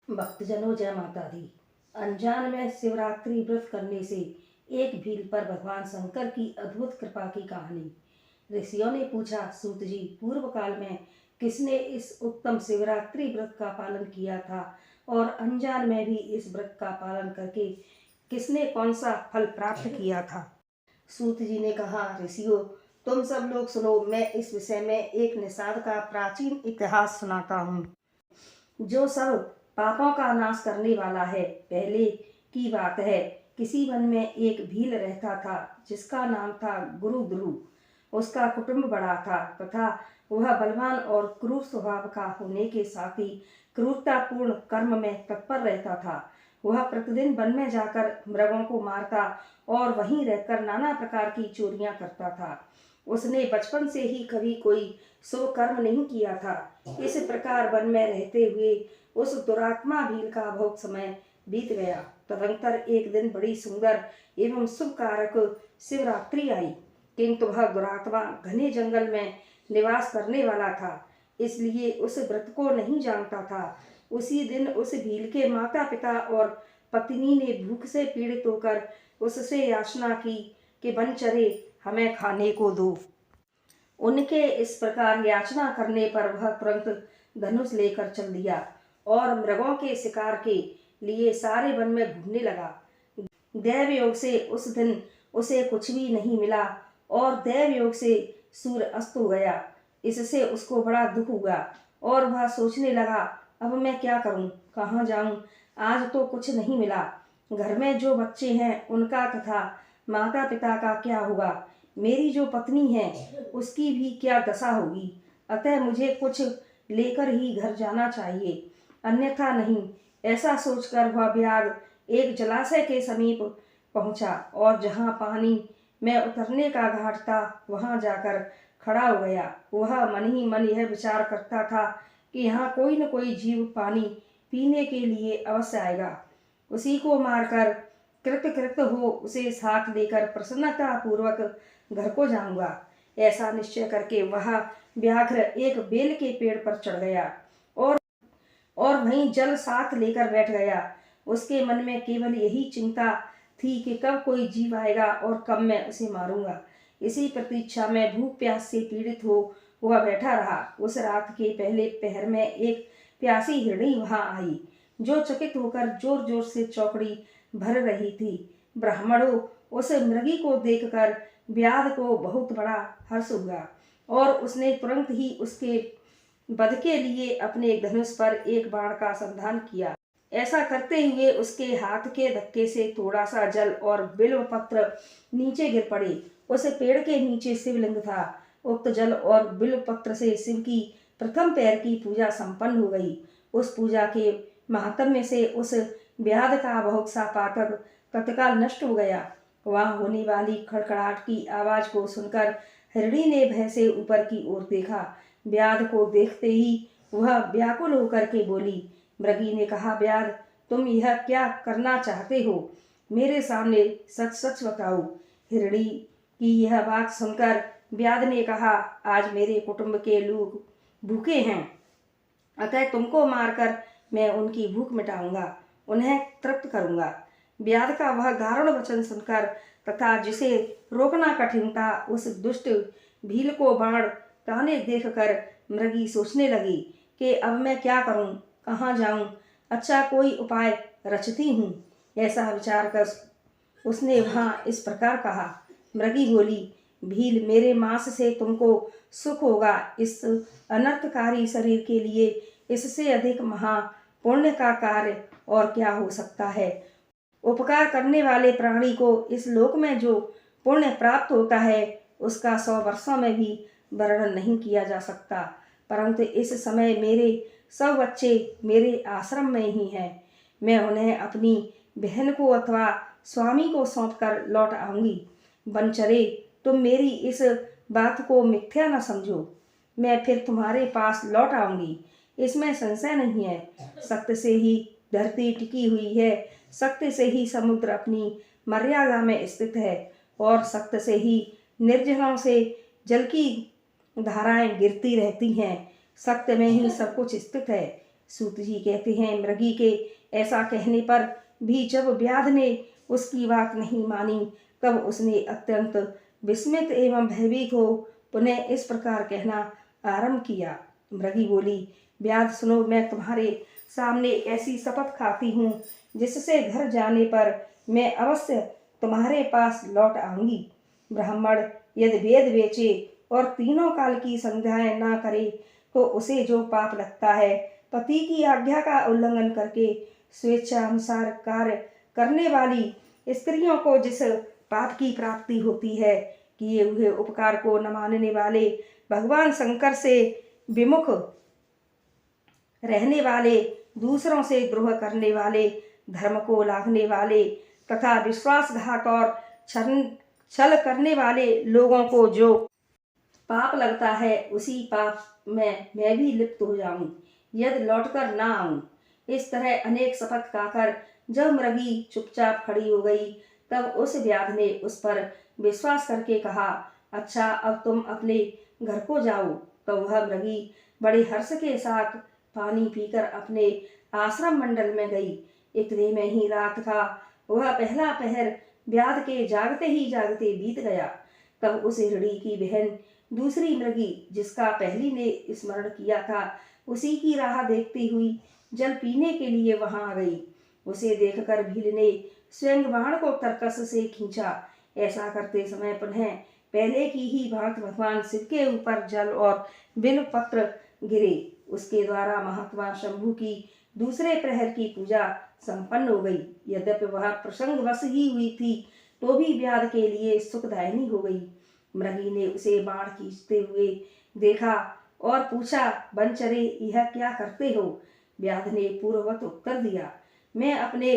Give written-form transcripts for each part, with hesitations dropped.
भक्तजनों जय माता दी। अनजान में शिवरात्रि व्रत करने से एक भील पर भगवान शंकर की अद्भुत कृपा की कहानी। ऋषियों ने पूछा, सूत जी, पूर्व काल में किसने इस उत्तम शिवरात्रि व्रत का पालन किया था और अनजान में भी इस व्रत का पालन करके किसने कौन सा फल प्राप्त किया था। सूत जी ने कहा, ऋषियों, तुम सब लोग सुनो, मैं इस विषय में एक निषाद का प्राचीन इतिहास सुनाता हूँ जो सब पापों का नाश करने वाला है। पहले की बात है, किसी वन में एक भील रहता था जिसका नाम था गुरु ध्रुव। उसका कुटुंब बड़ा था तथा वह बलवान और क्रूर स्वभाव का होने के साथ ही क्रूरतापूर्ण कर्म में तत्पर रहता था। वह प्रतिदिन वन में जाकर मृगों को मारता और वहीं रहकर नाना प्रकार की चोरियां करता था। उसने बचपन से ही कभी कोई शुभ कर्म नहीं किया था। इस प्रकार वन में रहते हुए उस दुरात्मा भील का बहुत समय बीत गया। तदंतर एक दिन बड़ी सुंदर एवं शुभ कारक शिवरात्रि आई, किंतु वह दुरात्मा घने जंगल में निवास करने वाला था, इसलिए उस व्रत को नहीं जानता था। उसी दिन उस भील के माता पिता और पत्नी ने भूख से पीड़ित होकर उससे याचना की कि बनचरे, हमें खाने को दो। उनके इस प्रकार याचना करने पर वह तुरंत धनुष लेकर चल दिया और मृगों के शिकार के लिए सारे वन में घूमने लगा। दैव योग से उस दिन उसे कुछ भी नहीं मिला और दैव योग से सूर्य अस्त हो गया। इससे उसको बड़ा दुख हुआ और वह सोचने लगा, अब मैं क्या करूं, कहाँ जाऊं, आज तो कुछ नहीं मिला। घर में जो बच्चे हैं उनका तथा माता पिता का क्या होगा, मेरी जो पत्नी है उसकी भी क्या दशा होगी। अतः मुझे कुछ लेकर ही घर जाना चाहिए, अन्यथा नहीं। ऐसा सोचकर वह व्याघ्र एक जलाशय के समीप पहुंचा और जहां पानी में उतरने का घाट था वहां जाकर खड़ा हो गया। वह मन ही मन यह विचार करता था कि यहाँ कोई न कोई जीव पानी पीने के लिए अवश्य आएगा, उसी को मारकर कृत हो उसे साथ लेकर प्रसन्नता पूर्वक घर को जाऊंगा। ऐसा निश्चय करके वह व्याघ्र एक बेल के पेड़ पर चढ़ गया और वहीं जल साथ लेकर बैठ गया। उसके मन में केवल यही चिंता थी कि कब कोई जीव आएगा और कब मैं उसे मारूंगा। इसी प्रतीक्षा में भूख प्यास से पीड़ित हो वह बैठा रहा। उस रात के पहले पहर में एक प्यासी हिरणी वहां आई, जो चकित होकर जोर जोर से चौकड़ी भर रही थी। ब्राह्मणों, उस मृगी को देखकर व्याध को बहुत बड़ा हर्ष हुआ और उसने तुरंत ही उसके वध के लिए अपने धनुष पर एक बाण का संधान किया। ऐसा करते हुए उसके हाथ के धक्के से थोड़ा सा जल और बिल्व पत्र नीचे गिर पड़े। उस पेड़ के नीचे शिवलिंग था। उक्त जल और बिल्व पत्र से शिव की प्रथम पैर की पूजा संपन्न हो गई। उस पूजा के महात्म्य से उस व्याध का बहुत सा पातक तत्काल नष्ट हो गया। वहां होने वाली खड़खड़ाहट की आवाज को सुनकर हिरणी ने भय से ऊपर की ओर देखा। व्याध को देखते ही वह व्याकुल होकर के बोली। मृगी ने कहा, व्याध, तुम यह क्या करना चाहते हो, मेरे सामने सच सच बताओ। हिरणी की यह बात सुनकर व्याध ने कहा, आज मेरे कुटुंब के लोग भूखे हैं, अतः तुमको मारकर मैं उनकी भूख मिटाऊंगा, उन्हें तृप्त करूंगा। व्याध का वह दारुण वचन सुनकर तथा जिसे रोकना कठिन था, उस दुष्ट भील को बाण ताने देखकर मृगी सोचने लगी कि अब मैं क्या करूं, कहाँ जाऊं, अच्छा कोई उपाय रचती हूँ। ऐसा विचार कर उसने वहाँ इस प्रकार कहा। मृगी बोली, भील, मेरे मांस से तुमको सुख होगा। इस अनर्थकारी शरीर के लिए इससे अधिक महा पुण्य का कार्य और क्या हो सकता है। उपकार करने वाले प्राणी को इस लोक में जो पुण्य प्राप्त होता है उसका 100 वर्षों में भी वर्णन नहीं किया जा सकता। परंतु इस समय मेरे सब बच्चे मेरे आश्रम में ही हैं। मैं उन्हें अपनी बहन को अथवा स्वामी को सौंपकर लौट आऊंगी। बनचरे, तुम मेरी इस बात को मिथ्या न समझो। मैं फिर तुम्हारे पास लौट आऊंगी, इसमें संशय नहीं है। सत्य से ही धरती टिकी हुई है, सत्य से ही समुद्र अपनी मर्यादा में स्थित है और सत्य से ही निर्जनों से जल की धाराएं गिरती रहती हैं। सत्य में ही सब कुछ स्थित है। सूत जी कहते हैं, मृगी के ऐसा कहने पर भी जब व्याध ने उसकी बात नहीं मानी तब उसने अत्यंत विस्मित एवं भयभीत हो पुनः इस प्रकार कहना आरंभ किया। मृगी बोली, व्याध सुनो, मैं तुम्हारे सामने ऐसी शपथ खाती हूँ जिससे घर जाने पर मैं अवश्य तुम्हारे पास लौट आऊंगी। ब्राह्मण यदि वेद बेचे और तीनों काल की संध्याएं ना करे तो उसे जो पाप लगता है, पति की आज्ञा का उल्लंघन करके स्वेच्छानुसार कार्य करने वाली स्त्रियों को जिस पाप की प्राप्ति होती है, किए हुए उपकार को न मानने वाले, भगवान शंकर से विमुख रहने वाले, दूसरों से द्रोह करने वाले, धर्म को लांघने वाले तथा विश्वासघात और छल करने वाले लोगों को जो पाप लगता है, उसी पाप में मैं भी लिप्त हो जाऊं यदि लौटकर ना आऊं। इस तरह अनेक शपथ खाकर जब मृगी चुपचाप खड़ी हो गई तब उस व्याध ने उस पर विश्वास करके कहा, अच्छा अब तुम अपने घर को जाओ। तो वह मृगी बड़े हर्ष के साथ पानी पीकर अपने आश्रम मंडल में गई। इतने में ही रात का वह पहला पहर व्याध के जागते ही जागते बीत गया। तब उस हिरणी की बहन दूसरी मृगी, जिसका पहली ने स्मरण किया था, उसी की राह देखती हुई जल पीने के लिए वहां आ गई। उसे देखकर भील ने स्वयं बाण को तरकस से खींचा। ऐसा करते समय पुनः पहले की ही भांति भगवान शिव के ऊपर जल और बिल्व पत्र गिरे। उसके द्वारा महात्मा शंभु की दूसरे प्रहर की पूजा संपन्न हो गई। यद्यपि वह प्रसंगवश ही हुई थी तो भी व्याध के लिए सुखदायिनी हो गई। मृगी ने उसे बाण खींचते हुए देखा और पूछा, बनचरे यह क्या करते हो? व्याध ने पूर्ववत उत्तर दिया, मैं अपने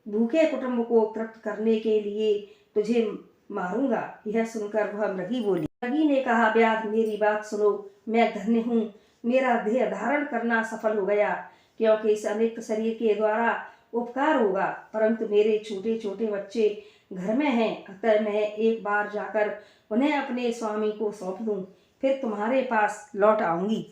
भूखे कुटुंब को तृप्त करने के लिए तुझे मारूंगा। यह सुनकर वह मृगी बोली। मृगी ने कहा, व्याध मेरी बात सुनो, मैं धन्य हूँ, मेरा देह धारण करना सफल हो गया, क्योंकि इस अनित्य शरीर के द्वारा उपकार होगा, परंतु मेरे छोटे छोटे बच्चे घर में हैं, अतः मैं एक बार जाकर उन्हें अपने स्वामी को सौंप दूं, फिर तुम्हारे पास लौट आऊंगी।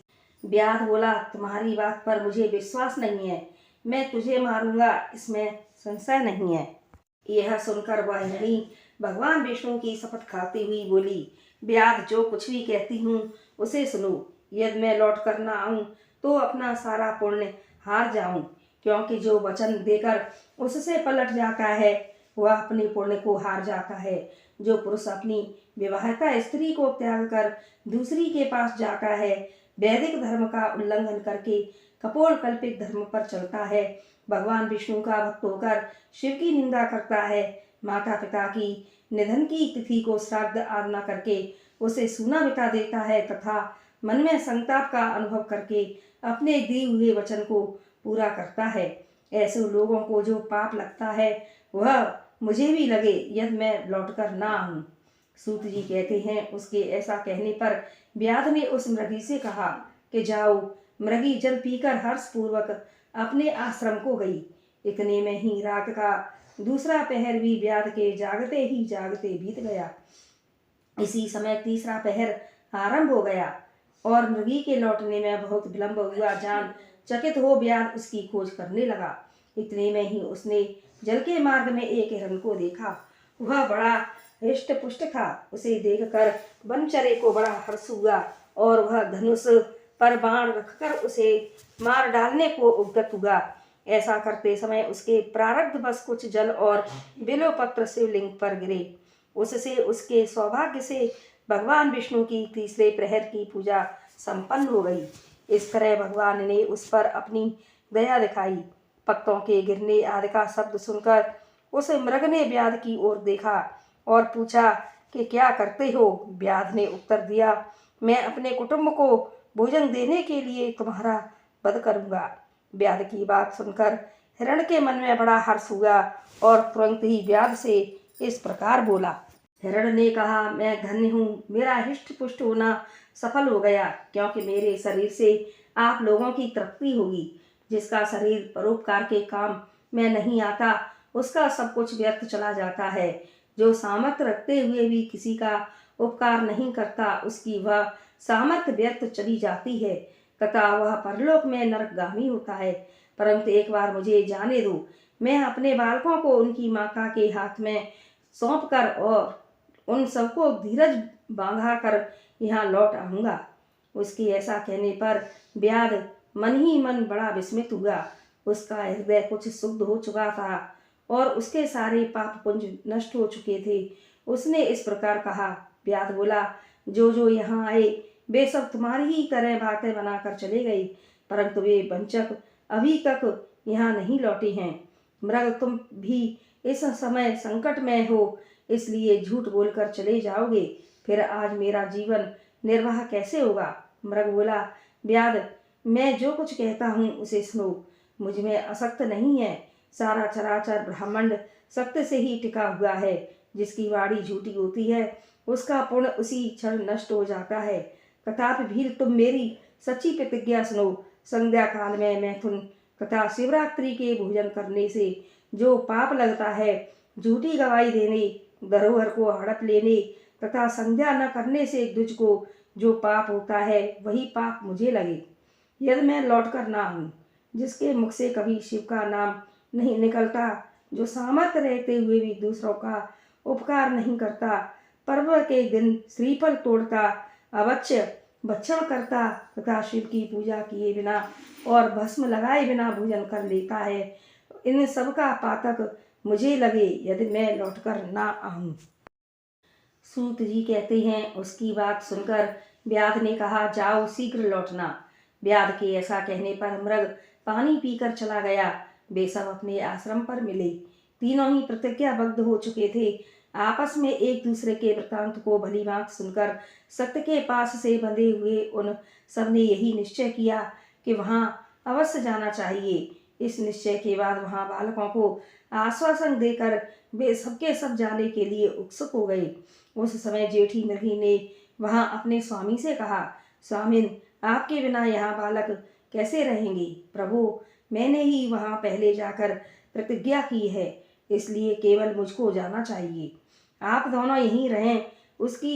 व्याध बोला, तुम्हारी बात पर मुझे विश्वास नहीं है, मैं तुझे मारूंगा, इसमें संशय नहीं है। यह सुनकर वह हिरणी भगवान विष्णु की शपथ खाती हुई बोली, व्याध जो कुछ भी कहती हूँ उसे सुनो। यदि मैं लौट कर न आऊं तो अपना सारा पुण्य हार जाऊं, क्योंकि जो वचन देकर उससे पलट जाता है वह अपने पुण्य को हार जाता है। जो पुरुष अपनी विवाहिता स्त्री को त्याग कर दूसरी के पास जाता है, वैदिक धर्म का उल्लंघन करके कपोल कल्पित धर्म पर चलता है, भगवान विष्णु का भक्त होकर शिव की निंदा करता है, माता पिता की निधन की तिथि को श्राद्ध आदना करके उसे सूना बिता देता है तथा मन में संताप का अनुभव करके अपने दिए हुए वचन को पूरा करता है, ऐसे लोगों को जो पाप लगता है वह मुझे भी लगे यदि मैं लौटकर ना आऊं। सूत जी कहते हैं, उसके ऐसा कहने पर व्याध ने उस मृगी से कहा कि जाओ। मृगी जल पीकर हर्षपूर्वक अपने आश्रम को गई। इतने में ही रात का दूसरा पहर भी व्याध के जागते ही जागते बीत गया। इसी समय तीसरा पहर आरंभ हो गया और मृगी के लौटने में बहुत विलंब हुआ। जान चकित हो व्याध उसकी खोज करने लगा। इतने में ही उसने जल के मार्ग में एक हिरण को देखा। वह बड़ा हृष्ट पुष्ट था। उसे देखकर बनचरे को बड़ा हर्ष हुआ और वह धनुष पर बाण रखकर उसे मार डालने को उद्यत हुआ। ऐसा करते समय उसके प्रारब्ध बस कुछ जल और बिल्व पत्र शिवलिंग पर गिरे। उससे उसके सौभाग्य से भगवान विष्णु की तीसरे प्रहर की पूजा संपन्न हो गई। इस तरह भगवान ने उस पर अपनी दया दिखाई। पत्तों के गिरने आदि का शब्द सुनकर उस मृग ने व्याध की ओर देखा और पूछा कि क्या करते हो? व्याध ने उत्तर दिया, मैं अपने कुटुंब को भोजन देने के लिए तुम्हारा वध करूंगा। व्याध की बात सुनकर हिरण के मन में बड़ा हर्ष हुआ और तुरंत ही व्याध से इस प्रकार बोला। हिरण ने कहा, मैं धन्य हूँ, मेरा हिष्ट पुष्ट होना सफल हो गया, क्योंकि मेरे शरीर से आप लोगों की तृप्ति होगी। जिसका शरीर परोपकार के काम में नहीं आता उसका सब कुछ व्यर्थ चला जाता है। जो सामर्थ्य रखते हुए भी किसी का उपकार नहीं करता उसकी वह सामर्थ्य व्यर्थ चली जाती है। तथा वह परलोक में नरकगामी होता है। परंतु एक बार मुझे जाने दो, मैं अपने बालकों को उनकी माता के हाथ में सौंप कर और उन सबको धीरज बांधा कर यहाँ लौट आऊँगा। उसके ऐसा कहने पर व्याध मन ही मन बड़ा विस्मित हुआ। उसका हृदय कुछ शुद्ध हो चुका था और उसके सारे पाप पुंज नष्ट हो चुके थे। उसने इस प्रकार कहा। व्याध बोला, जो जो यहाँ आए वे सब तुम्हारी ही तरह बातें बनाकर चले गए, परंतु वे वंचक अभी तक यहाँ नहीं लौटे हैं। मृग, तुम भी इस समय संकट में हो, इसलिए झूठ बोलकर चले जाओगे, फिर आज मेरा जीवन निर्वाह कैसे होगा। मृग बोला, व्याध, मैं जो कुछ कहता हूँ उसे सुनो। मुझ में असक्त नहीं है। सारा चराचर ब्रह्मांड सत्य से ही टिका हुआ है। जिसकी वाणी झूठी होती है उसका पुण्य उसी क्षण नष्ट हो जाता है। तथापि भी तुम मेरी सच्ची प्रतिज्ञा सुनो। संध्या काल में मैथुन तथा शिवरात्रि के भोजन करने से जो पाप लगता है, झूठी गवाही देने, धरोहर को हड़प लेने तथा संध्या न करने से द्विज को जो पाप होता है, वही पाप मुझे लगे। यदि मैं लौट कर ना हूँ, जिसके मुख से कभी शिव का नाम नहीं निकलता, जो सामर्थ्य रहते हुए भी दूसरों का उपकार नहीं करता, पर्व के दिन श्रीफल तोड़ता, अवश्य भक्षण करता तथा शिव की पूजा किए बिना और भस्म लगाए बिना भोजन कर लेता है, इन सब का पातक मुझे लगे यदि मैं लौटकर ना आऊं। सूत जी कहते हैं, उसकी बात सुनकर व्याध ने कहा, जाओ शीघ्र लौटना। व्याध के ऐसा कहने पर मृग पानी पीकर चला गया। वे सब अपने आश्रम पर मिले। तीनों ही प्रतिज्ञाबद्ध हो चुके थे। आपस में एक दूसरे के वृतांत को भली भांति सुनकर सत्य के पास से बंधे हुए उन सब ने यही निश्चय किया कि वहां अवश्य जाना चाहिए। इस निश्चय के बाद वहां बालकों को आश्वासन देकर वे सबके सब जाने के लिए उत्सुक हो गए। उस समय जेठी मृगी ने वहां अपने स्वामी से कहा, स्वामिन, आपके बिना यहाँ बालक कैसे रहेंगे। प्रभु, मैंने ही वहां पहले जाकर प्रतिज्ञा की है, इसलिए केवल मुझको जाना चाहिए। आप दोनों यहीं रहें। उसकी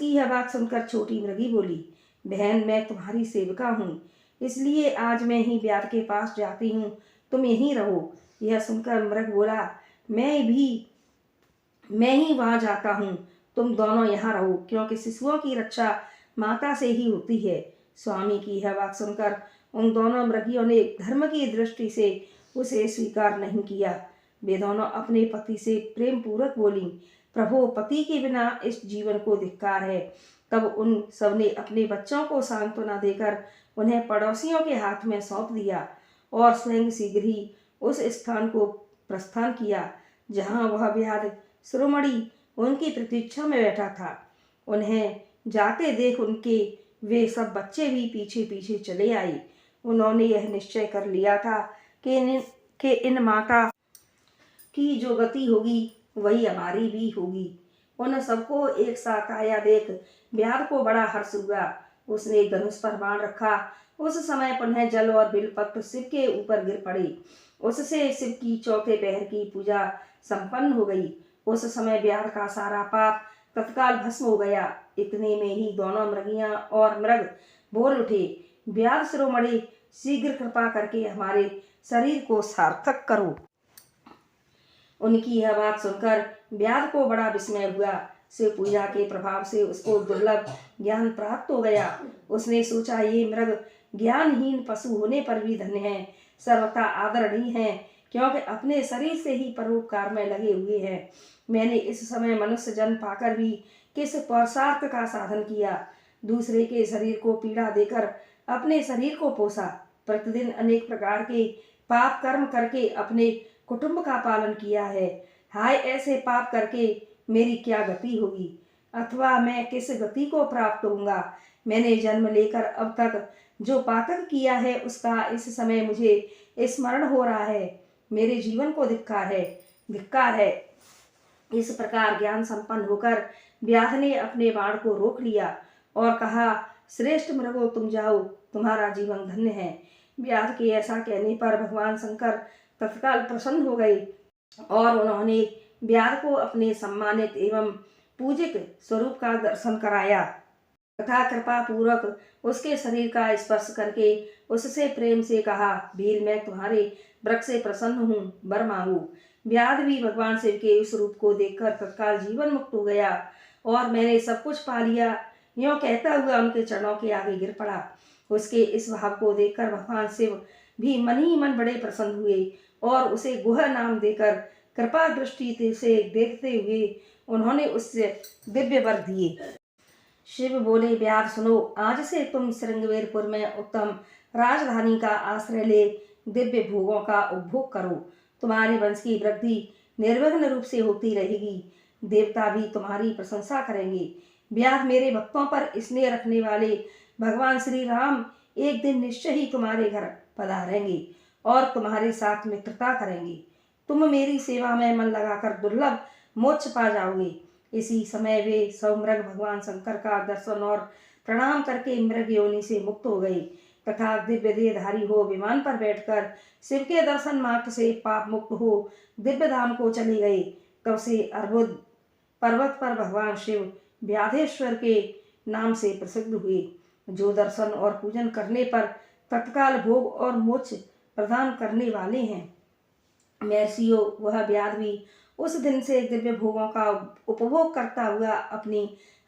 यह बात सुनकर छोटी मृगी बोली, बहन, मैं तुम्हारी सेविका हूँ, इसलिए आज मैं ही व्याध के पास जाती हूँ, तुम यहीं रहो। यह सुनकर मृग बोला, मैं ही वहां जाता हूँ, तुम दोनों यहाँ रहो, क्योंकि शिशुओं की रक्षा माता से ही होती है। स्वामी की यह बात सुनकर उन दोनों मृगियों ने धर्म की दृष्टि से उसे स्वीकार नहीं किया। वे दोनों अपने पति से प्रेम पूर्वक बोली, प्रभु, पति के बिना इस जीवन को धिक्कार है। तब उन सब ने अपने बच्चों को सांत्वना देकर उन्हें पड़ोसियों के हाथ में सौंप दिया और स्वयं शीघ्र ही उस स्थान को प्रस्थान किया जहाँ वह व्याध शिरोमणि उनकी प्रतीक्षा में बैठा था। उन्हें जाते देख उनके वे सब बच्चे भी पीछे पीछे चले आए। उन्होंने यह निश्चय कर लिया था कि इन माता की जो गति होगी वही हमारी भी होगी। उन सबको एक साथ आया देख व्याध को बड़ा हर्ष हुआ। उसने धनुष पर बाण रखा। उस समय पुनः जल और बिलपत्र शिव के ऊपर गिर पड़े। उससे शिव की चौथे पहर की पूजा संपन्न हो गई। उस समय व्याध का सारा पाप तत्काल भस्म हो गया। इतने में ही दोनों मृगियां और मृग बोल उठे, व्याध शिरोमणि, शीघ्र कृपा करके हमारे शरीर को सार्थक करो। उनकी यह बात सुनकर व्याध को बड़ा विस्मय हुआ। शिव पूजा के प्रभाव से उसको दुर्लभ ज्ञान प्राप्त हो गया। उसने सोचा, ये मृग ज्ञानहीन पशु होने पर भी धन्य है, सर्वथा आदरणीय है, क्योंकि अपने शरीर से ही परोपकार में लगे हुए हैं। मैंने इस समय मनुष्य जन्म पाकर भी किस पुरुषार्थ का साधन किया। दूसरे के शरीर को पीड़ा देकर अपने शरीर को पोसा। प्रतिदिन अनेक प्रकार के पाप कर्म करके अपने कुटुंब का पालन किया है। हाय, ऐसे पाप करके मेरी क्या गति होगी, अथवा मैं किस गति को प्राप्त होऊंगा। मैंने जन्म लेकर अब तक जो पातक किया है उसका इस समय मुझे स्मरण हो रहा है। मेरे जीवन को धिक्कार है, धिक्कार है। इस प्रकार ज्ञान संपन्न होकर व्याध ने अपने बाण को रोक लिया और कहा, श्रेष्ठ मृगो, तुम जाओ, तुम्हारा जीवन धन्य है। व्याध के ऐसा कहने पर भगवान शंकर तत्काल प्रसन्न हो गए और उन्होंने व्याध को अपने सम्मानित एवं पूजित स्वरूप का दर्शन कराया। तथा कृपा पूर्वक उसके शरीर का स्पर्श करके उससे प्रेम से कहा, भील मैं तुम्हारे वृक्ष से प्रसन्न हूँ, वर मांगू। व्याध भी भगवान शिव के उस रूप को देखकर तत्काल जीवन मुक्त हो गया और मैंने सब कुछ पा लिया, यों कहता हुआ उनके चरणों के आगे गिर पड़ा। उसके इस भाव को देखकर भगवान शिव भी मन ही मन बड़े प्रसन्न हुए और उसे गुह नाम देकर कृपा दृष्टि से देखते हुए उन्होंने उससे दिव्य वर दिए। शिव बोले, व्याध सुनो, आज से तुम श्रृंगवेरपुर में उत्तम राजधानी का आश्रय ले दिव्य भोगों का उपभोग करो। तुम्हारे वंश की वृद्धि निर्विघ्न रूप से होती रहेगी, देवता भी तुम्हारी प्रशंसा करेंगे। व्याध, मेरे भक्तों पर स्नेह रखने वाले भगवान श्री राम एक दिन निश्चय ही तुम्हारे घर पधारेंगे और तुम्हारे साथ मित्रता करेंगे। तुम मेरी सेवा में मन लगाकर दुर्लभ मोक्ष पा जाओगे। इसी समय वे सौमृग भगवान शंकर का दर्शन और प्रणाम करके मृग योनि से मुक्त हो गए तथा दिव्य देहधारी हो विमान पर बैठकर शिव के दर्शन मात्र से पाप मुक्त हो दिव्य धाम को चले गए। तब से अर्बुद पर्वत पर भगवान शिव व्याधेश्वर के नाम से प्रसिद्ध हुए, जो दर्शन और पूजन करने पर तत्काल भोग और मोक्ष प्रदान करने वाले हैं। महर्षियों, वह व्याध भी उस दिन से दिव्य भोगों का उपभोग करता हुआ अपनी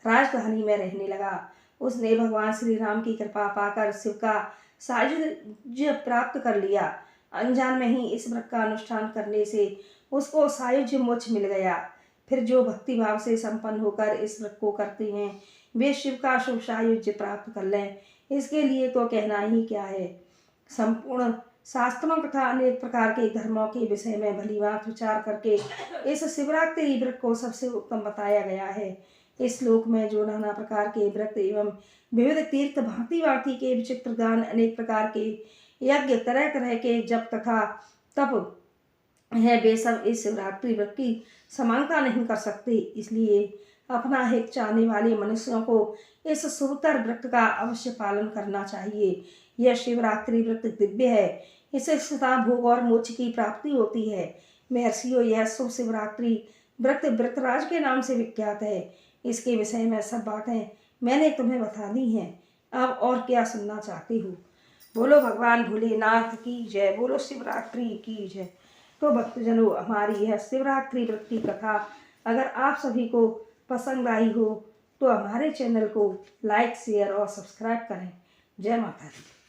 राजधानी में रहने लगा। उसने भगवान श्री राम की कृपा पाकर शिव का सायुज्य प्राप्त कर लिया। अनजान में ही इस व्रत का अनुष्ठान करने से उसको सायुज्य मोक्ष मिल गया। फिर जो भक्ति भाव से संपन्न होकर इस व्रत को करते हैं वे शिव का शुभ सायुज्य प्राप्त कर लें, इसके लिए तो कहना ही क्या है। संपूर्ण शास्त्रों तथा अनेक प्रकार के धर्मों के विषय में भलीभांति विचार करके इस शिवरात्रि व्रत को सबसे उत्तम बताया गया है। इस श्लोक में जो नाना प्रकार के व्रत एवं विविध तीर्थ भांति भांति के विचित्र गान, अनेक प्रकार के यज्ञ, तरह तरह के जप तथा तप है, वे सब इस शिवरात्रि व्रत की समानता नहीं कर सकते। इसलिए अपना हित चाहने वाले मनुष्यों को इस शुभतर व्रत का अवश्य पालन करना चाहिए। यह शिवरात्रि व्रत दिव्य है, इससे सदा भोग और मोक्ष की प्राप्ति होती है। महर्षियों, यह शुभ शिवरात्रि व्रत व्रतराज के नाम से विख्यात है। इसके विषय में सब बातें मैंने तुम्हें बता दी हैं। अब और क्या सुनना चाहती हो? बोलो भगवान भोलेनाथ की जय, बोलो शिवरात्रि की जय। तो भक्तजनों, हमारी यह शिवरात्रि व्रत की कथा अगर आप सभी को पसंद आई हो तो हमारे चैनल को लाइक, शेयर और सब्सक्राइब करें। जय माता दी।